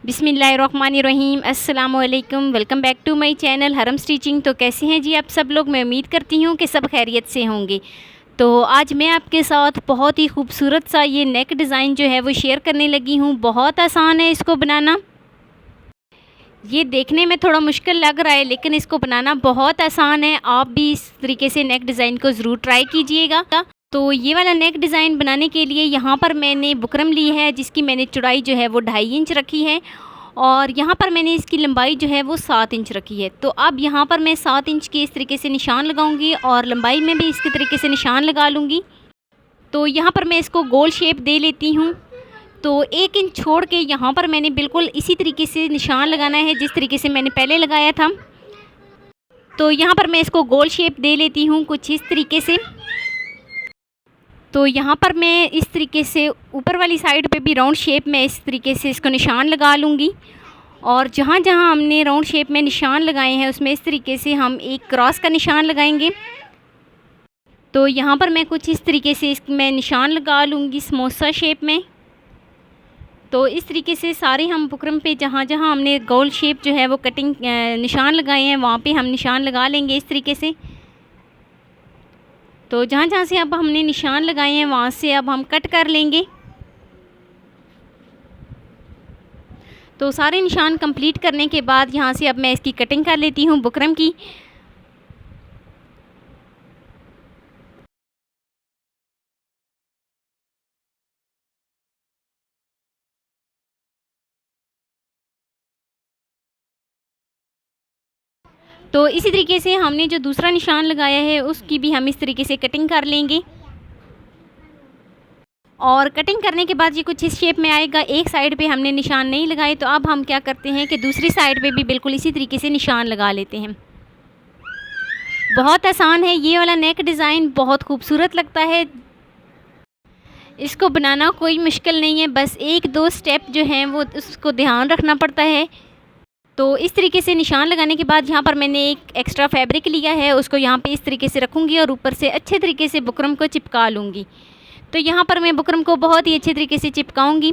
बिस्मिल्लाहिर्रहमानिर्रहीम अस्सलामुअलैकुम। Welcome back to my channel Haram stitching. तो कैसे हैं जी आप सब लोग? मैं उम्मीद करती हूँ कि सब खैरियत से होंगे। तो आज मैं आपके साथ बहुत ही खूबसूरत सा ये नेक डिज़ाइन जो है वो शेयर करने लगी हूँ। बहुत आसान है इसको बनाना। ये देखने में थोड़ा मुश्किल लग रहा है लेकिन इसको बनाना बहुत आसान है। आप भी इस तरीके से नेक डिज़ाइन को ज़रूर ट्राई कीजिएगा। तो ये वाला नेक डिज़ाइन बनाने के लिए यहाँ पर मैंने बुकरम ली है जिसकी मैंने चौड़ाई जो है वो 2.5 इंच रखी है और यहाँ पर मैंने इसकी लंबाई जो है वो 7 इंच रखी है। तो अब यहाँ पर मैं 7 इंच के इस तरीके से निशान लगाऊंगी और लंबाई में भी इसके तरीके से निशान लगा लूँगी। तो यहाँ पर मैं इसको गोल शेप दे लेती हूँ। तो 1 इंच छोड़ के यहाँ पर मैंने बिल्कुल इसी तरीके से निशान लगाना है जिस तरीके से मैंने पहले लगाया था। तो यहाँ पर मैं इसको गोल शेप दे लेती हूँ कुछ इस तरीके से। तो यहाँ पर मैं इस तरीके से ऊपर वाली साइड पे भी राउंड शेप में इस तरीके से इसको निशान लगा लूँगी और जहाँ जहाँ हमने राउंड शेप में निशान लगाए हैं उसमें इस तरीके से हम एक क्रॉस का निशान लगाएंगे। तो यहाँ पर मैं कुछ इस तरीके से इसमें निशान लगा लूँगी समोसा शेप में। तो इस तरीके से सारे हम बुकरम पे जहाँ जहाँ हमने गोल शेप जो है वो कटिंग निशान लगाए हैं वहाँ पे हम निशान लगा लेंगे इस तरीके से। तो जहाँ जहाँ से अब हमने निशान लगाए हैं वहाँ से अब हम कट कर लेंगे। तो सारे निशान कंप्लीट करने के बाद यहाँ से अब मैं इसकी कटिंग कर लेती हूँ बुकरम की। तो इसी तरीके से हमने जो दूसरा निशान लगाया है उसकी भी हम इस तरीके से कटिंग कर लेंगे और कटिंग करने के बाद ये कुछ इस शेप में आएगा। एक साइड पे हमने निशान नहीं लगाए तो अब हम क्या करते हैं कि दूसरी साइड पे भी बिल्कुल इसी तरीके से निशान लगा लेते हैं। बहुत आसान है ये वाला नेक डिज़ाइन, बहुत खूबसूरत लगता है। इसको बनाना कोई मुश्किल नहीं है, बस 1-2 स्टेप जो हैं वो उसको ध्यान रखना पड़ता है। तो इस तरीके से निशान लगाने के बाद यहाँ पर मैंने एक एक्स्ट्रा फैब्रिक लिया है, उसको यहाँ पे इस तरीके से रखूँगी और ऊपर से अच्छे तरीके से बुकरम को चिपका लूँगी। तो यहाँ पर मैं बुकरम को बहुत ही अच्छे तरीके से चिपकाऊँगी।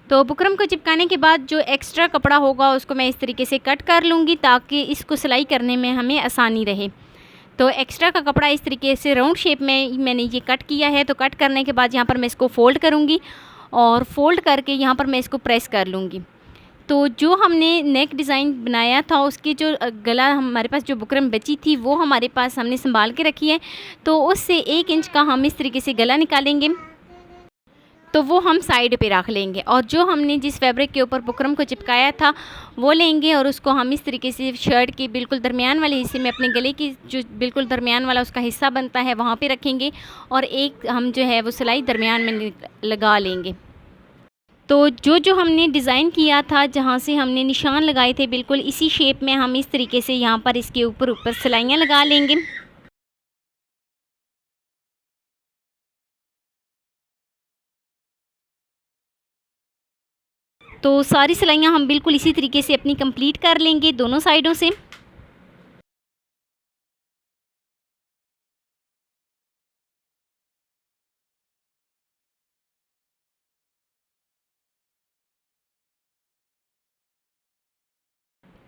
तो बुकरम को चिपकाने के बाद जो एक्स्ट्रा कपड़ा होगा उसको मैं इस तरीके से कट कर लूँगी ताकि इसको सिलाई करने में हमें आसानी रहे। तो एक्स्ट्रा का कपड़ा इस तरीके से राउंड शेप में मैंने ये कट किया है। तो कट करने के बाद यहाँ पर मैं इसको फ़ोल्ड करूँगी और फ़ोल्ड करके यहाँ पर मैं इसको प्रेस कर लूँगी। तो जो हमने नेक डिज़ाइन बनाया था उसकी जो गला हमारे पास जो बुकरम बची थी वो हमारे पास हमने संभाल के रखी है। तो उससे 1 इंच का हम इस तरीके से गला निकालेंगे तो वो हम साइड पे रख लेंगे और जो हमने जिस फैब्रिक के ऊपर बुकरम को चिपकाया था वो लेंगे और उसको हम इस तरीके से शर्ट के बिल्कुल दरमियान वाले हिस्से में अपने गले की जो बिल्कुल दरमियान वाला उसका हिस्सा बनता है वहाँ पे रखेंगे और एक हम जो है वो सिलाई दरमियान में लगा लेंगे। तो जो हमने डिज़ाइन किया था जहाँ से हमने निशान लगाए थे बिल्कुल इसी शेप में हम इस तरीके से यहाँ पर इसके ऊपर सिलाइयाँ लगा लेंगे। तो सारी सिलाइयाँ हम बिल्कुल इसी तरीके से अपनी कंप्लीट कर लेंगे दोनों साइडों से।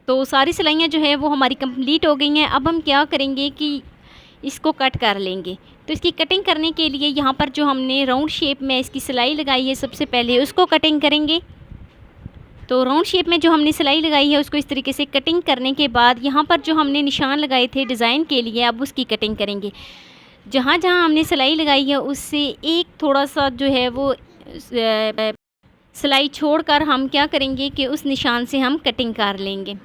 तो सारी सिलाइयाँ जो है वो हमारी कंप्लीट हो गई हैं। अब हम क्या करेंगे कि इसको कट कर लेंगे। तो इसकी कटिंग करने के लिए यहाँ पर जो हमने राउंड शेप में इसकी सिलाई लगाई है सबसे पहले उसको कटिंग करेंगे। तो राउंड शेप में जो हमने सिलाई लगाई है उसको इस तरीके से कटिंग करने के बाद यहाँ पर जो हमने निशान लगाए थे डिज़ाइन के लिए अब उसकी कटिंग करेंगे। जहाँ जहाँ हमने सिलाई लगाई है उससे एक थोड़ा सा जो है वो सिलाई छोड़कर हम क्या करेंगे कि उस निशान से हम कटिंग कर लेंगे।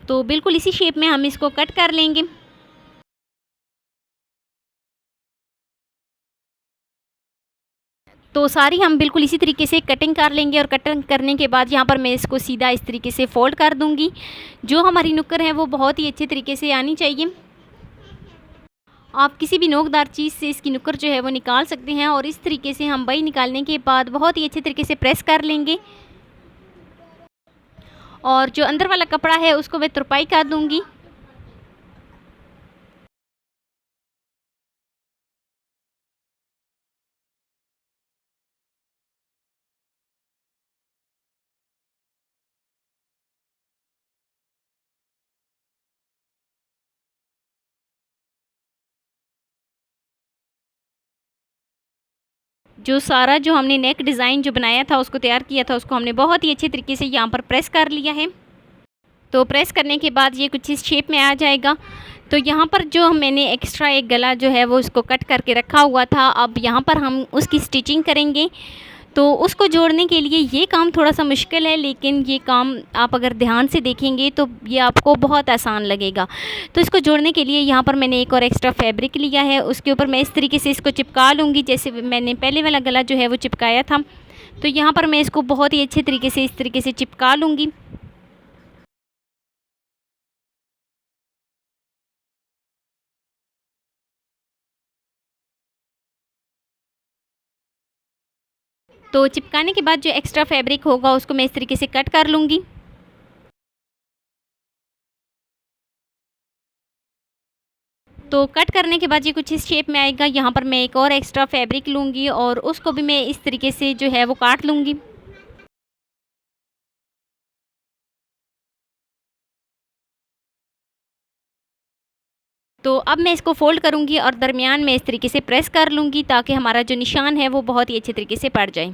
तो बिल्कुल इसी शेप में हम इसको कट कर लेंगे। तो सारी हम बिल्कुल इसी तरीके से कटिंग कर लेंगे और कटिंग करने के बाद यहाँ पर मैं इसको सीधा इस तरीके से फ़ोल्ड कर दूँगी। जो हमारी नुक्कड़ है वो बहुत ही अच्छे तरीके से आनी चाहिए। आप किसी भी नोकदार चीज़ से इसकी नुक्कड़ जो है वो निकाल सकते हैं और इस तरीके से हम बई निकालने के बाद बहुत ही अच्छे तरीके से प्रेस कर लेंगे और जो अंदर वाला कपड़ा है उसको मैं तुरपाई कर दूँगी। जो सारा जो हमने नेक डिज़ाइन जो बनाया था, उसको तैयार किया था, उसको हमने बहुत ही अच्छे तरीके से यहाँ पर प्रेस कर लिया है। तो प्रेस करने के बाद ये कुछ इस शेप में आ जाएगा। तो यहाँ पर जो मैंने एक्स्ट्रा एक गला जो है वो उसको कट करके रखा हुआ था, अब यहाँ पर हम उसकी स्टिचिंग करेंगे। तो उसको जोड़ने के लिए ये काम थोड़ा सा मुश्किल है, लेकिन ये काम आप अगर ध्यान से देखेंगे तो ये आपको बहुत आसान लगेगा। तो इसको जोड़ने के लिए यहाँ पर मैंने एक और एक्स्ट्रा फैब्रिक लिया है, उसके ऊपर मैं इस तरीके से इसको चिपका लूँगी, जैसे मैंने पहले वाला गला जो है वो चिपकाया था। तो यहाँ पर मैं इसको बहुत ही अच्छे तरीके से इस तरीके से चिपका लूँगी। तो चिपकाने के बाद जो एक्स्ट्रा फैब्रिक होगा उसको मैं इस तरीके से कट कर लूँगी। तो कट करने के बाद ये कुछ इस शेप में आएगा। यहाँ पर मैं एक और एक्स्ट्रा फैब्रिक लूँगी और उसको भी मैं इस तरीके से जो है वो काट लूँगी। तो अब मैं इसको फ़ोल्ड करूँगी और दरमियान में इस तरीके से प्रेस कर लूँगी, ताकि हमारा जो निशान है वो बहुत ही अच्छे तरीके से पड़ जाए।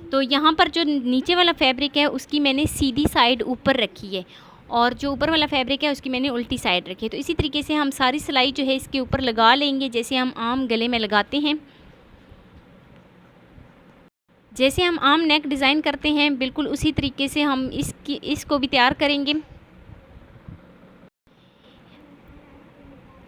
तो यहाँ पर जो नीचे वाला फैब्रिक है उसकी मैंने सीधी साइड ऊपर रखी है, और जो ऊपर वाला फैब्रिक है उसकी मैंने उल्टी साइड रखी है। तो इसी तरीके से हम सारी सिलाई जो है इसके ऊपर लगा लेंगे, जैसे हम आम गले में लगाते हैं। जैसे हम आम नेक डिज़ाइन करते हैं बिल्कुल उसी तरीके से हम इसको भी तैयार करेंगे।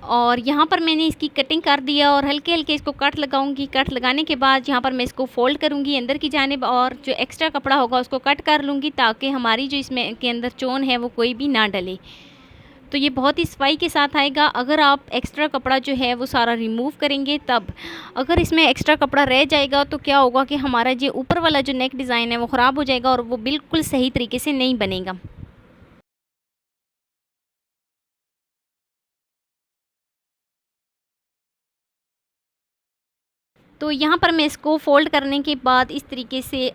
और यहाँ पर मैंने इसकी कटिंग कर दिया और हल्के हल्के इसको कट लगाऊंगी। कट लगाने के बाद यहाँ पर मैं इसको फ़ोल्ड करूँगी अंदर की जानिब, और जो एक्स्ट्रा कपड़ा होगा उसको कट कर लूँगी, ताकि हमारी जो इसमें के अंदर चोन है वो कोई भी ना डले। तो ये बहुत ही सफाई के साथ आएगा। अगर आप एक्स्ट्रा कपड़ा जो है वो सारा रिमूव करेंगे तब, अगर इसमें एक्स्ट्रा कपड़ा रह जाएगा तो क्या होगा कि हमारा जो ऊपर वाला जो नेक डिज़ाइन है वो ख़राब हो जाएगा और वो बिल्कुल सही तरीके से नहीं बनेगा। तो यहाँ पर मैं इसको फ़ोल्ड करने के बाद इस तरीके से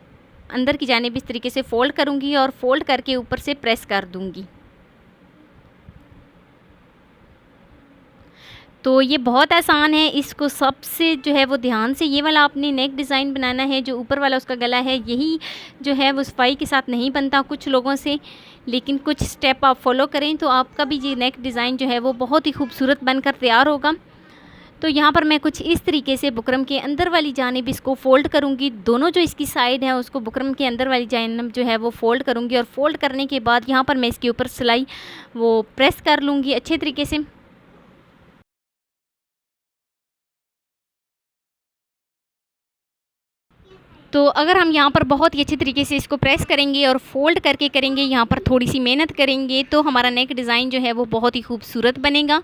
अंदर की जानिब इस तरीके से फ़ोल्ड करूँगी और फ़ोल्ड करके ऊपर से प्रेस कर दूँगी। तो ये बहुत आसान है, इसको सबसे जो है वो ध्यान से ये वाला आपने नेक डिज़ाइन बनाना है। जो ऊपर वाला उसका गला है यही जो है वो सफाई के साथ नहीं बनता कुछ लोगों से, लेकिन कुछ स्टेप आप फॉलो करें तो आपका भी ये नेक डिज़ाइन जो है वो बहुत ही खूबसूरत बनकर तैयार होगा। तो यहाँ पर मैं कुछ इस तरीके से बुकरम के अंदर वाली जानिब इसको फ़ोल्ड करूँगी। दोनों जो इसकी साइड है उसको बुकरम के अंदर वाली जानिब जो है वो फ़ोल्ड करूँगी, और फ़ोल्ड करने के बाद यहाँ पर मैं इसके ऊपर सिलाई वो प्रेस कर लूँगी अच्छे तरीके से। तो अगर हम यहाँ पर बहुत ही अच्छे तरीके से इसको प्रेस करेंगे और फ़ोल्ड करके करेंगे, यहाँ पर थोड़ी-सी मेहनत करेंगे, तो हमारा नेक डिज़ाइन जो है वो बहुत ही खूबसूरत बनेगा।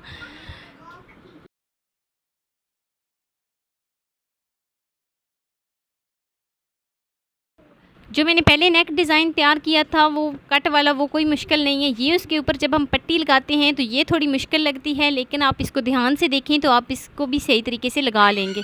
जो मैंने पहले नेक डिज़ाइन तैयार किया था वो कट वाला, वो कोई मुश्किल नहीं है। ये उसके ऊपर जब हम पट्टी लगाते हैं तो ये थोड़ी मुश्किल लगती है, लेकिन आप इसको ध्यान से देखें तो आप इसको भी सही तरीके से लगा लेंगे।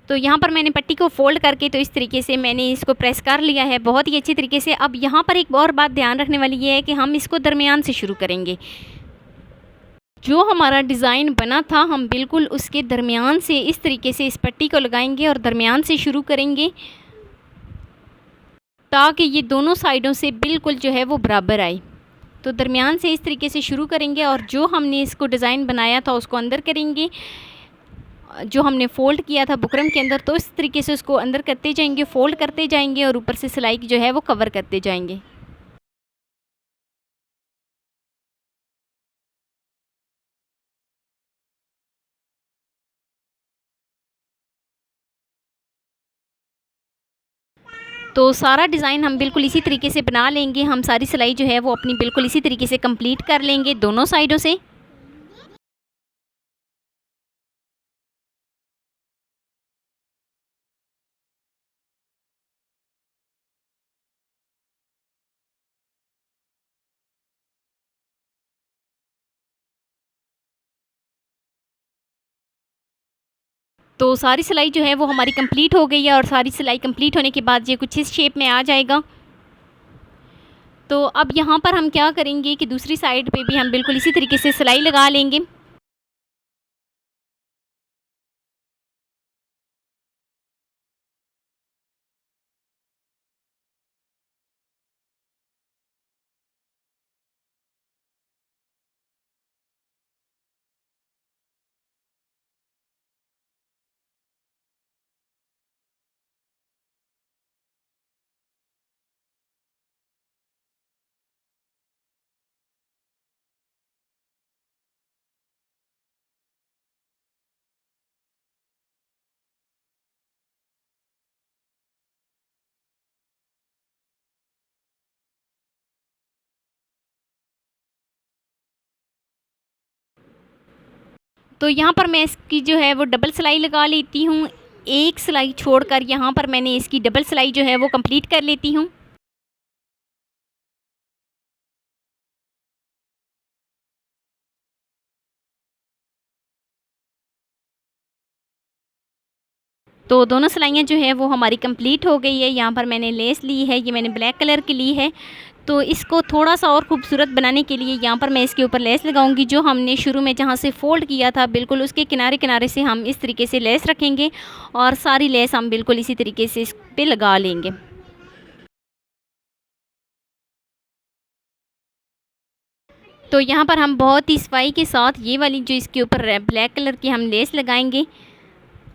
तो यहाँ पर मैंने पट्टी को फ़ोल्ड करके तो इस तरीके से मैंने इसको प्रेस कर लिया है बहुत ही अच्छी तरीके से। अब यहाँ पर एक और बात ध्यान रखने वाली ये है कि हम इसको दरमियान से शुरू करेंगे। जो हमारा डिज़ाइन बना था हम बिल्कुल उसके दरमियान से इस तरीके से इस पट्टी को लगाएंगे और दरमियान से शुरू करेंगे, ताकि ये दोनों साइडों से बिल्कुल जो है वो बराबर आए। तो दरमियान से इस तरीके से शुरू करेंगे और जो हमने इसको डिज़ाइन बनाया था उसको अंदर करेंगे, जो हमने फ़ोल्ड किया था बुकरम के अंदर, तो इस तरीके से उसको अंदर करते जाएंगे, फ़ोल्ड करते जाएंगे और ऊपर से सिलाई जो है वो कवर करते जाएंगे। तो सारा डिज़ाइन हम बिल्कुल इसी तरीके से बना लेंगे। हम सारी सिलाई जो है वो अपनी बिल्कुल इसी तरीके से कंप्लीट कर लेंगे दोनों साइडों से। तो सारी सिलाई जो है वो हमारी कंप्लीट हो गई है, और सारी सिलाई कंप्लीट होने के बाद ये कुछ इस शेप में आ जाएगा। तो अब यहाँ पर हम क्या करेंगे कि दूसरी साइड पे भी हम बिल्कुल इसी तरीके से सिलाई लगा लेंगे। तो यहाँ पर मैं इसकी जो है वो डबल सिलाई लगा लेती हूँ। एक सिलाई छोड़कर यहाँ पर मैंने इसकी डबल सिलाई जो है वो कंप्लीट कर लेती हूँ। तो दोनों सिलाइयाँ जो है वो हमारी कंप्लीट हो गई है। यहाँ पर मैंने लेस ली है, ये मैंने ब्लैक कलर की ली है। तो इसको थोड़ा सा और खूबसूरत बनाने के लिए यहाँ पर मैं इसके ऊपर लेस लगाऊंगी। जो हमने शुरू में जहाँ से फ़ोल्ड किया था बिल्कुल उसके किनारे किनारे से हम इस तरीके से लेस रखेंगे और सारी लेस हम बिल्कुल इसी तरीके से इस पर लगा लेंगे। तो यहाँ पर हम बहुत ही सफाई के साथ ये वाली जो इसके ऊपर ब्लैक कलर की हम लेस लगाएंगे।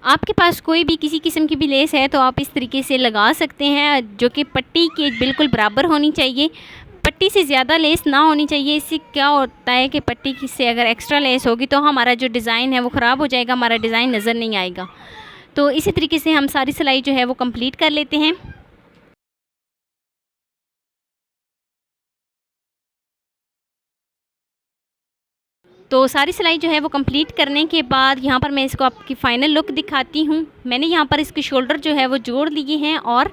आपके पास कोई भी किसी किस्म की भी लेस है तो आप इस तरीके से लगा सकते हैं, जो कि पट्टी के बिल्कुल बराबर होनी चाहिए। पट्टी से ज़्यादा लेस ना होनी चाहिए। इससे क्या होता है कि पट्टी से अगर एक्स्ट्रा लेस होगी तो हमारा जो डिज़ाइन है वो ख़राब हो जाएगा, हमारा डिज़ाइन नज़र नहीं आएगा। तो इसी तरीके से हम सारी सिलाई जो है वो कंप्लीट कर लेते हैं। तो सारी सिलाई जो है वो कंप्लीट करने के बाद यहाँ पर मैं इसको आपकी फ़ाइनल लुक दिखाती हूँ। मैंने यहाँ पर इसके शोल्डर जो है वो जोड़ लिए हैं और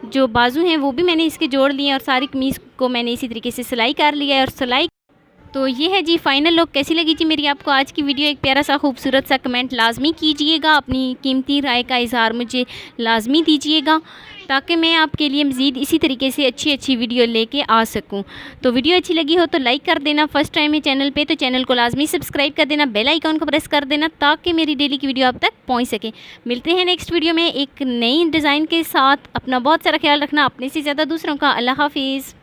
जो बाजू हैं वो भी मैंने इसके जोड़ लिए हैं और सारी कमीज़ को मैंने इसी तरीके से सिलाई कर लिया है। और सिलाई तो ये है जी फाइनल लुक। कैसी लगी जी मेरी आपको आज की वीडियो? एक प्यारा सा खूबसूरत सा कमेंट लाजमी कीजिएगा, अपनी कीमती राय का इज़हार मुझे लाजमी दीजिएगा ताकि मैं आपके लिए मज़ीद इसी तरीके से अच्छी अच्छी वीडियो लेके आ सकूं। तो वीडियो अच्छी लगी हो तो लाइक कर देना, फर्स्ट टाइम है चैनल पे तो चैनल को लाजमी सब्सक्राइब कर देना, बेल आइकॉन को प्रेस कर देना ताकि मेरी डेली की वीडियो आप तक पहुंच सके। मिलते हैं नेक्स्ट वीडियो में एक नई डिज़ाइन के साथ। अपना बहुत सारा ख्याल रखना, अपने से ज़्यादा दूसरों का। अल्लाह हाफिज़।